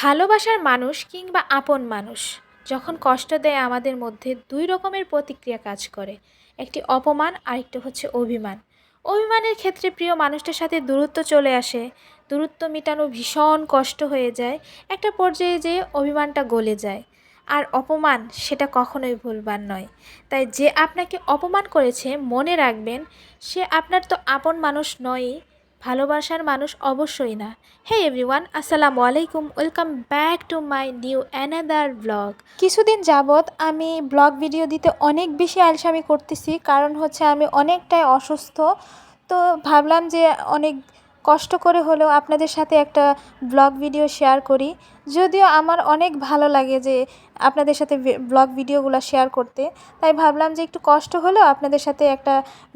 ভালোবাসার মানুষ কিংবা আপন মানুষ যখন কষ্ট দেয় আমাদের মধ্যে দুই রকমের প্রতিক্রিয়া কাজ করে। একটি অপমান আর একটি হচ্ছে অভিমান। অভিমানের ক্ষেত্রে প্রিয় মানুষটার সাথে দূরত্ব চলে আসে। দূরত্ব মেটানো ভীষণ কষ্ট হয়ে যায়। একটা পর্যায়ে যেয়ে অভিমানটা গলে যায়। আর অপমান সেটা কখনোই ভুলবার নয়। তাই যে আপনাকে অপমান করেছে মনে রাখবেন, সে আপনার তো আপন মানুষ নয়ই, ভালোবাসার মানুষ অবশ্যই না। হে এভরিওয়ান, আসসালামু আলাইকুম, welcome back to my new another blog. কিছুদিন যাবৎ আমি ব্লগ ভিডিও দিতে অনেক বেশি আলসামি করতেছি, কারণ হচ্ছে আমি অনেকটাই অসুস্থ। তো ভাবলাম যে অনেক কষ্ট করে হলেও আপনাদের সাথে একটা ব্লগ ভিডিও শেয়ার করি। যদিও আমার অনেক ভালো লাগে যে আপনাদের সাথে ব্লগ ভিডিওগুলো শেয়ার করতে, তাই ভাবলাম যে একটু কষ্ট হলেও আপনাদের সাথে একটা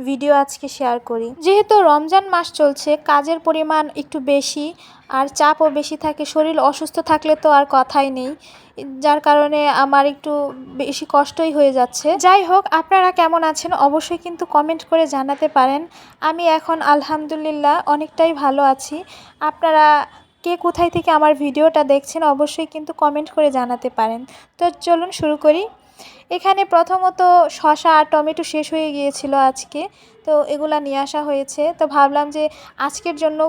ভিডিও আজকে শেয়ার করি। যেহেতু রমজান মাস চলছে, কাজের পরিমাণ একটু বেশি আর চাপও বেশি থাকে, শরীর অসুস্থ থাকলে তো আর কথাই নেই, যার কারণে আমার একটু বেশি কষ্টই হয়ে যাচ্ছে। যাই হোক, আপনারা কেমন আছেন অবশ্যই কিন্তু কমেন্ট করে জানাতে পারেন। আমি এখন আলহামদুলিল্লাহ অনেকটাই ভালো আছি। আপনারা কে কোথায় থেকে আমার ভিডিওটা দেখছেন অবশ্যই কিন্তু কমেন্ট করে জানাতে পারেন। তো চলুন শুরু করি। এখানে প্রথমত শসা আর টমেটো শেষ হয়ে গিয়েছিল আজকে, তো এগুলা নিয়ে আসা হয়েছে। তো ভাবলাম যে আজকের জন্য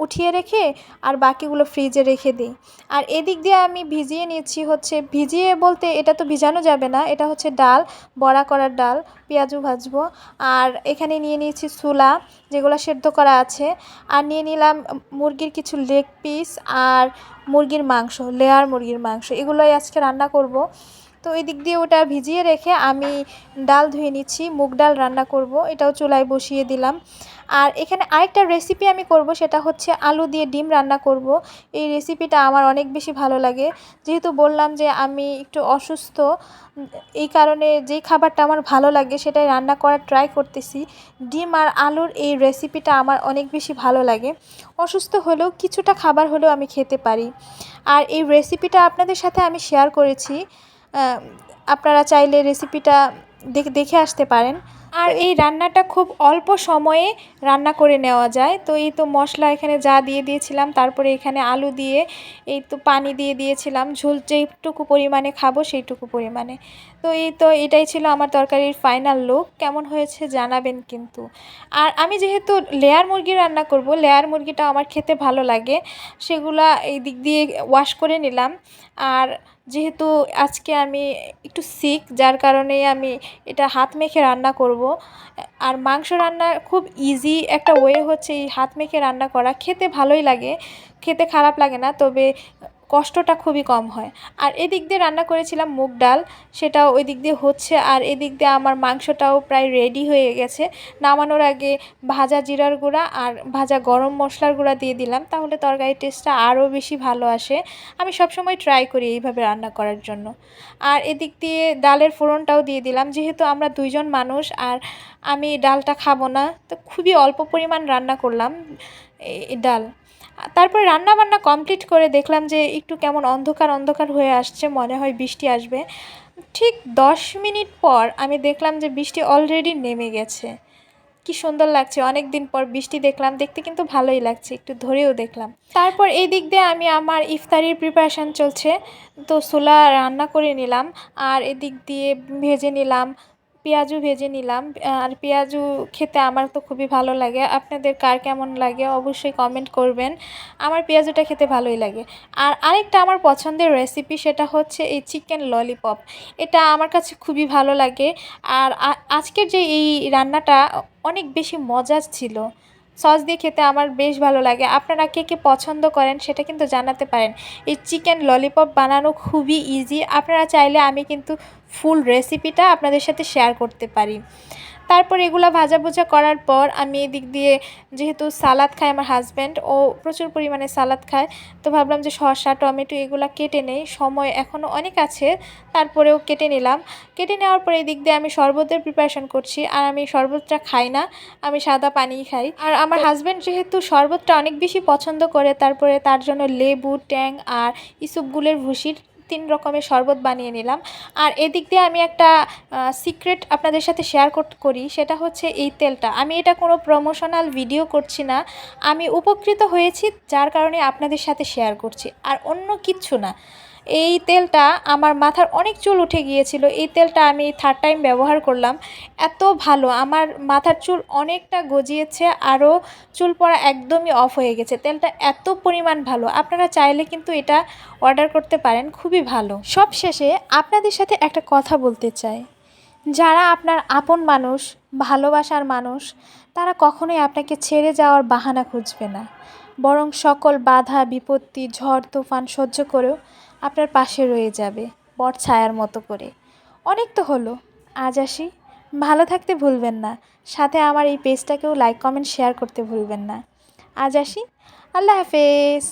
উঠিয়ে রেখে আর বাকিগুলো ফ্রিজে রেখে দিই। আর এদিক দিয়ে আমি ভিজিয়ে নিচ্ছি, হচ্ছে ভিজিয়ে বলতে এটা তো ভিজানো যাবে না, এটা হচ্ছে ডাল, বড়া করার ডাল, পেঁয়াজু ভাজবো। আর এখানে নিয়ে নিয়েছি ছোলা, যেগুলো সেদ্ধ করা আছে। আর নিয়ে নিলাম মুরগির কিছু লেগ পিস আর মুরগির মাংস, লেয়ার মুরগির মাংস, এগুলোই আজকে রান্না করব। তো এই দিক দিয়ে ওটা ভিজিয়ে রেখে আমি ডাল ধুয়ে নিচ্ছি, মুগ ডাল রান্না করব, এটাও চুলায় বসিয়ে দিলাম। আর এখানে আরেকটা রেসিপি আমি করব, সেটা হচ্ছে আলু দিয়ে ডিম রান্না করব। এই রেসিপিটা আমার অনেক বেশি ভালো লাগে। যেহেতু বললাম যে আমি একটু অসুস্থ, এই কারণে যেই খাবারটা আমার ভালো লাগে সেটাই রান্না করার ট্রাই করতেছি। ডিম আর আলুর এই রেসিপিটা আমার অনেক বেশি ভালো লাগে। অসুস্থ হলেও কিছুটা খাবার হলেও আমি খেতে পারি। আর এই রেসিপিটা আপনাদের সাথে আমি শেয়ার করেছি, আপনারা চাইলে রেসিপিটা দেখে আসতে পারেন। আর এই রান্নাটা খুব অল্প সময়ে রান্না করে নেওয়া যায়। তো এই তো মশলা এখানে যা দিয়ে দিয়েছিলাম, তারপরে এখানে আলু দিয়ে এই তো পানি দিয়ে দিয়েছিলাম, ঝোল যেইটুকু পরিমাণে খাবো সেইটুকু পরিমাণে। তো এই তো এটাই ছিল আমার তরকারির ফাইনাল লুক। কেমন হয়েছে জানাবেন কিন্তু। আর আমি যেহেতু লেয়ার মুরগি রান্না করব, লেয়ার মুরগিটা আমার খেতে ভালো লাগে, সেগুলা এই দিক দিয়ে ওয়াশ করে নিলাম। আর যেহেতু আজকে আমি একটু সিক, যার কারণে আমি এটা হাত মেখে রান্না করব। আর মাংস রান্না খুব ইজি একটা ওয়ে হচ্ছে এই হাত মেখে রান্না করা, খেতে ভালোই লাগে, খেতে খারাপ লাগে না, তবে কষ্টটা খুবই কম হয়। আর এদিক দিয়ে রান্না করেছিলাম মুগ ডাল, সেটাও ওই দিক দিয়ে হচ্ছে। আর এদিক দিয়ে আমার মাংসটাও প্রায় রেডি হয়ে গেছে। নামানোর আগে ভাজা জিরার গুঁড়া আর ভাজা গরম মশলার গুঁড়া দিয়ে দিলাম, তাহলে তরকারির টেস্টটা আরও বেশি ভালো আসে। আমি সবসময় ট্রাই করি এইভাবে রান্না করার জন্য। আর এদিক দিয়ে ডালের ফোড়নটাও দিয়ে দিলাম, যেহেতু আমরা দুইজন মানুষ আর আমি ডালটা খাবো না, তো খুবই অল্প পরিমাণ রান্না করলাম এই ডাল। তারপরে রান্না বান্না কমপ্লিট করে দেখলাম যে একটু কেমন অন্ধকার অন্ধকার হয়ে আসছে, মনে হয় বৃষ্টি আসবে। ঠিক 10 মিনিট পর আমি দেখলাম যে বৃষ্টি অলরেডি নেমে গেছে। কি সুন্দর লাগছে, অনেক দিন পর বৃষ্টি দেখলাম, দেখতে কিন্তু ভালোই লাগছে, একটু ধরেও দেখলাম। তারপর এই দিক দিয়ে আমি আমার ইফতারির প্রিপারেশান চলছে, তো ছোলা রান্না করে নিলাম। আর এদিক দিয়ে ভেজে নিলাম, পেঁয়াজু ভেজে নিলাম। আর পেঁয়াজু খেতে আমার তো খুবই ভালো লাগে, আপনাদের কার কেমন লাগে অবশ্যই কমেন্ট করবেন। আমার পেঁয়াজুটা খেতে ভালোই লাগে। আর আরেকটা আমার পছন্দের রেসিপি, সেটা হচ্ছে এই চিকেন ললিপপ। এটা আমার কাছে খুবই ভালো লাগে। আর আজকের যে এই রান্নাটা অনেক বেশি মজার ছিল, সস দিয়ে খেতে আমার বেশ ভালো লাগে। আপনারা কে কে পছন্দ করেন সেটা কিন্তু জানাতে পারেন। এই চিকেন ললিপপ বানানো খুবই ইজি, আপনারা চাইলে আমি কিন্তু ফুল রেসিপিটা আপনাদের সাথে শেয়ার করতে পারি। তারপর এগুলো ভাজা করার পর আমি এদিক দিয়ে, যেহেতু সালাদ খায় আমার হাজব্যান্ড, ও প্রচুর পরিমাণে সালাদ খায়, তো ভাবলাম যে শসা টমেটো এগুলো কেটে নেই, সময় এখনও অনেক আছে, তারপরেও কেটে নিলাম। কেটে নেওয়ার পর এদিক দিয়ে আমি শরবতের প্রিপারেশন করছি। আর আমি শরবতটা খাই না, আমি সাদা পানিই খাই। আর আমার হাজব্যান্ড যেহেতু শরবতটা অনেক বেশি পছন্দ করে, তারপরে তার জন্য লেবু, ট্যাং আর ইসবগুলের ভুসির 3 রকমের শরবত বানিয়ে নিলাম। আর এদিক দিয়ে আমি একটা সিক্রেট আপনাদের সাথে শেয়ার করি, সেটা হচ্ছে এই তেলটা। আমি এটা কোনো প্রমোশনাল ভিডিও করছি না, আমি উপকৃত হয়েছি যার কারণে আপনাদের সাথে শেয়ার করছি, আর অন্য কিচ্ছু না। এই তেলটা আমার মাথার অনেক চুল উঠে গিয়েছিল, এই তেলটা আমি 3rd টাইম ব্যবহার করলাম। এত ভালো, আমার মাথার চুল অনেকটা গজিয়েছে, আরও চুল পড়া একদমই অফ হয়ে গেছে। তেলটা এত পরিমাণ ভালো, আপনারা চাইলে কিন্তু এটা অর্ডার করতে পারেন, খুবই ভালো। সব শেষে আপনাদের সাথে একটা কথা বলতে চাই, যারা আপনার আপন মানুষ, ভালোবাসার মানুষ, তারা কখনোই আপনাকে ছেড়ে যাওয়ার বাহানা খুঁজবে না, বরং সকল বাধা বিপত্তি ঝড় তুফান সহ্য করেও আপনার পাশে রয়ে যাবে বট ছায়ার মতো করে। অনেক তো হলো, আজ আসি। ভালো থাকতে ভুলবেন না, সাথে আমার এই পেজটাকেও লাইক কমেন্ট শেয়ার করতে ভুলবেন না। আজ আসি, আল্লাহ হাফেজ।